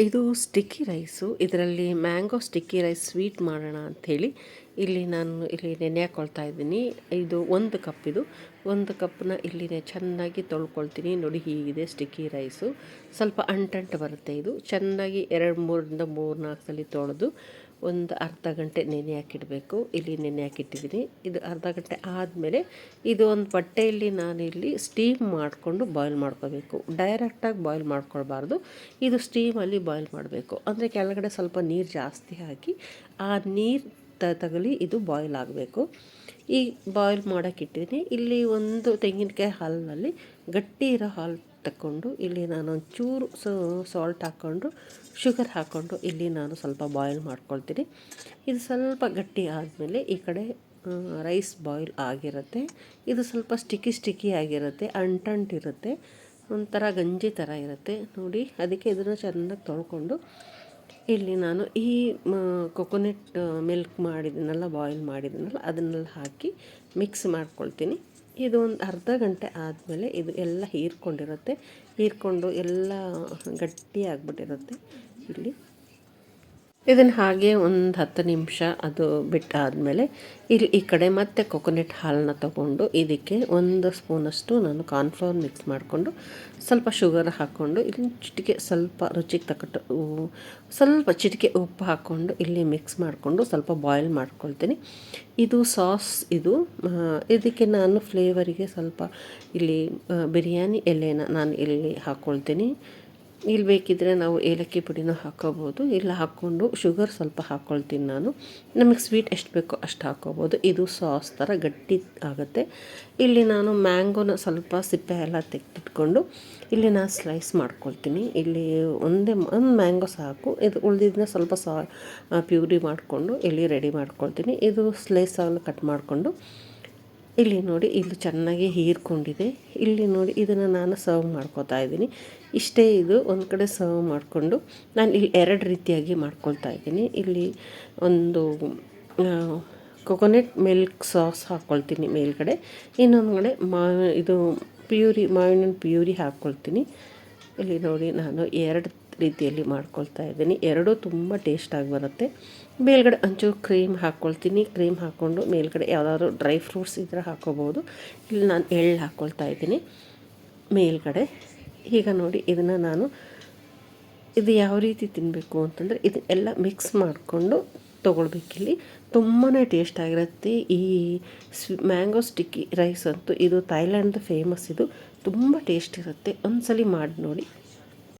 ಇದು sticky rice. ಇದರಲ್ಲಿ mango sticky rice sweet ಮಾಡೋಣ ಅಂಥೇಳಿ ನಾನು ನೆನೆ ಹಾಕ್ಕೊಳ್ತಾ ಇದ್ದೀನಿ. ಇದು 1 ಕಪ್. ಇದು 1 ಕಪ್ಪನ್ನ ಚೆನ್ನಾಗಿ ತೊಳ್ಕೊಳ್ತೀನಿ. ನೋಡಿ, ಹೀಗಿದೆ ಸ್ಟಿಕ್ಕಿ ರೈಸು. ಸ್ವಲ್ಪ ಅಂಟಂಟು ಬರುತ್ತೆ. ಇದು ಚೆನ್ನಾಗಿ 3-4 ಸಲ ತೊಳೆದು ಒಂದು ಅರ್ಧ ಗಂಟೆ ನೆನೆ ಹಾಕಿಡಬೇಕು. ನೆನೆ ಹಾಕಿಟ್ಟಿದ್ದೀನಿ. ಇದು ಅರ್ಧ ಗಂಟೆ ಆದಮೇಲೆ ಇದು ಒಂದು ಬಟ್ಟೆಯಲ್ಲಿ ಸ್ಟೀಮ್ ಮಾಡಿಕೊಂಡು ಬಾಯ್ಲ್ ಮಾಡ್ಕೋಬೇಕು. ಡೈರೆಕ್ಟಾಗಿ ಬಾಯ್ಲ್ ಮಾಡ್ಕೊಳ್ಬಾರ್ದು. ಇದು ಸ್ಟೀಮಲ್ಲಿ ಬಾಯ್ಲ್ ಮಾಡಬೇಕು. ಅಂದರೆ ಕೆಳಗಡೆ ಸ್ವಲ್ಪ ನೀರು ಜಾಸ್ತಿ ಹಾಕಿ ಆ ನೀರು ತಗಲಿ ಇದು ಬಾಯ್ಲ್ ಆಗಬೇಕು. ಈ ಬಾಯ್ಲ್ ಮಾಡೋಕ್ಕಿಟ್ಟಿದ್ದೀನಿ. ಒಂದು ತೆಂಗಿನಕಾಯಿ ಹಾಲಿನಲ್ಲಿ ಗಟ್ಟಿ ಇರೋ ಹಾಲು ತಗೊಂಡು ನಾನು ಒಂಚೂರು ಸಾಲ್ಟ್ ಹಾಕ್ಕೊಂಡು ಶುಗರ್ ಹಾಕ್ಕೊಂಡು ನಾನು ಸ್ವಲ್ಪ ಬಾಯ್ಲ್ ಮಾಡ್ಕೊಳ್ತೀನಿ. ಇದು ಸ್ವಲ್ಪ ಗಟ್ಟಿ ಆದಮೇಲೆ ಈ ಕಡೆ ರೈಸ್ ಬಾಯ್ಲ್ ಆಗಿರುತ್ತೆ. ಇದು ಸ್ವಲ್ಪ ಸ್ಟಿಕ್ಕಿ ಆಗಿರುತ್ತೆ, ಅಂಟಿರುತ್ತೆ, ಒಂಥರ ಗಂಜಿ ಥರ ಇರುತ್ತೆ. ನೋಡಿ, ಅದಕ್ಕೆ ಇದನ್ನು ಚೆನ್ನಾಗಿ ತೊಳ್ಕೊಂಡು ನಾನು ಈ ಕೊಕೊನೆಟ್ ಮಿಲ್ಕ್ ಮಾಡಿದ್ದೀನಲ್ಲ, ಬಾಯ್ಲ್ ಮಾಡಿದ್ದೀನಲ್ಲ, ಅದನ್ನೆಲ್ಲ ಹಾಕಿ ಮಿಕ್ಸ್ ಮಾಡ್ಕೊಳ್ತೀನಿ. ಇದು ಒಂದು ಅರ್ಧ ಗಂಟೆ ಆದಮೇಲೆ ಇದು ಎಲ್ಲ ಹೀರ್ಕೊಂಡು ಎಲ್ಲ ಗಟ್ಟಿ ಆಗಿಬಿಟ್ಟಿರುತ್ತೆ. ಇದನ್ನು ಹಾಗೆ ಒಂದು 10 ನಿಮಿಷ ಅದು ಬಿಟ್ಟಾದಮೇಲೆ ಈ ಕಡೆ ಮತ್ತೆ ಕೊಕೊನೆಟ್ ಹಾಲನ್ನ ತೊಗೊಂಡು ಇದಕ್ಕೆ 1 ಸ್ಪೂನಷ್ಟು ನಾನು ಕಾರ್ನ್ಫ್ಲವರ್ ಮಿಕ್ಸ್ ಮಾಡಿಕೊಂಡು ಸ್ವಲ್ಪ ಶುಗರ್ ಹಾಕ್ಕೊಂಡು ಚಿಟಿಕೆ ಸ್ವಲ್ಪ ರುಚಿಗೆ ತಕ್ಕಟ್ಟು ಸ್ವಲ್ಪ ಚಿಟಿಕೆ ಉಪ್ಪು ಹಾಕ್ಕೊಂಡು ಮಿಕ್ಸ್ ಮಾಡಿಕೊಂಡು ಸ್ವಲ್ಪ ಬಾಯ್ಲ್ ಮಾಡ್ಕೊಳ್ತೀನಿ. ಇದು ಸಾಸ್. ಇದಕ್ಕೆ ನಾನು ಫ್ಲೇವರಿಗೆ ಸ್ವಲ್ಪ ಬಿರಿಯಾನಿ ಎಲೆನ ನಾನು ಹಾಕ್ಕೊಳ್ತೀನಿ. ಬೇಕಿದ್ದರೆ ನಾವು ಏಲಕ್ಕಿ ಪುಡಿನೂ ಹಾಕ್ಕೋಬೋದು. ಹಾಕ್ಕೊಂಡು ಶುಗರ್ ಸ್ವಲ್ಪ ಹಾಕ್ಕೊಳ್ತೀನಿ ನಾನು. ನಮಗೆ ಸ್ವೀಟ್ ಎಷ್ಟು ಬೇಕೋ ಅಷ್ಟು ಹಾಕ್ಕೋಬೋದು. ಇದು ಸಾಸ್ ಥರ ಗಟ್ಟಿ ಆಗುತ್ತೆ. ನಾನು ಮ್ಯಾಂಗೋನ ಸ್ವಲ್ಪ ಸಿಪ್ಪೆ ಎಲ್ಲ ತೆಗೆದಿಟ್ಕೊಂಡು ನಾನು ಸ್ಲೈಸ್ ಮಾಡ್ಕೊಳ್ತೀನಿ. ಒಂದು ಮ್ಯಾಂಗೋ ಸಾಕು. ಇದು ಉಳಿದಿದ್ದನ್ನ ಸ್ವಲ್ಪ ಪ್ಯೂರಿ ಮಾಡಿಕೊಂಡು ರೆಡಿ ಮಾಡ್ಕೊಳ್ತೀನಿ. ಇದು ಸ್ಲೈಸ್ ಆಗಲು ಕಟ್ ಮಾಡಿಕೊಂಡು ನೋಡಿ, ಚೆನ್ನಾಗಿ ಹೀರ್ಕೊಂಡಿದೆ. ನೋಡಿ, ಇದನ್ನು ನಾನು ಸರ್ವ್ ಮಾಡ್ಕೊತಾ ಇದ್ದೀನಿ. ಇಷ್ಟೇ. ಇದು ಒಂದು ಕಡೆ ಸರ್ವ್ ಮಾಡಿಕೊಂಡು ನಾನು 2 ರೀತಿಯಾಗಿ ಮಾಡ್ಕೊಳ್ತಾ ಇದ್ದೀನಿ. ಒಂದು ಕೊಕೊನೆಟ್ ಮಿಲ್ಕ್ ಸಾಸ್ ಹಾಕ್ಕೊಳ್ತೀನಿ ಮೇಲ್ಗಡೆ, ಇನ್ನೊಂದು ಕಡೆ ಮಾವಿನ ಪ್ಯೂರಿ ಹಾಕ್ಕೊಳ್ತೀನಿ. ನೋಡಿ, ನಾನು 2 ರೀತಿಯಲ್ಲಿ ಮಾಡ್ಕೊಳ್ತಾ ಇದ್ದೀನಿ. 2 ತುಂಬ ಟೇಸ್ಟಾಗಿ ಬರುತ್ತೆ. ಮೇಲ್ಗಡೆ ಒಂಚೂರು ಕ್ರೀಮ್ ಹಾಕ್ಕೊಳ್ತೀನಿ. ಕ್ರೀಮ್ ಹಾಕ್ಕೊಂಡು ಮೇಲ್ಗಡೆ ಯಾವುದಾದ್ರು ಡ್ರೈ ಫ್ರೂಟ್ಸ್ ಇದ್ದರೆ ಹಾಕ್ಕೋಬೋದು. ನಾನು ಎಳ್ಳು ಹಾಕ್ಕೊಳ್ತಾ ಇದ್ದೀನಿ ಮೇಲ್ಗಡೆ. ಈಗ ನೋಡಿ, ಇದನ್ನು ನಾನು ಯಾವ ರೀತಿ ತಿನ್ನಬೇಕು ಅಂತಂದರೆ ಎಲ್ಲ ಮಿಕ್ಸ್ ಮಾಡಿಕೊಂಡು ತೊಗೊಳ್ಬೇಕಿಲ್ಲಿ. ತುಂಬಾ ಟೇಸ್ಟಾಗಿರುತ್ತೆ ಈ ಮ್ಯಾಂಗೋ ಸ್ಟಿಕ್ಕಿ ರೈಸ್ ಅಂತೂ. ಇದು ಥೈಲ್ಯಾಂಡ್ದು ಫೇಮಸ್. ಇದು ತುಂಬ ಟೇಸ್ಟ್ ಇರುತ್ತೆ. ಒಂದ್ಸಲಿ ಮಾಡಿ ನೋಡಿ.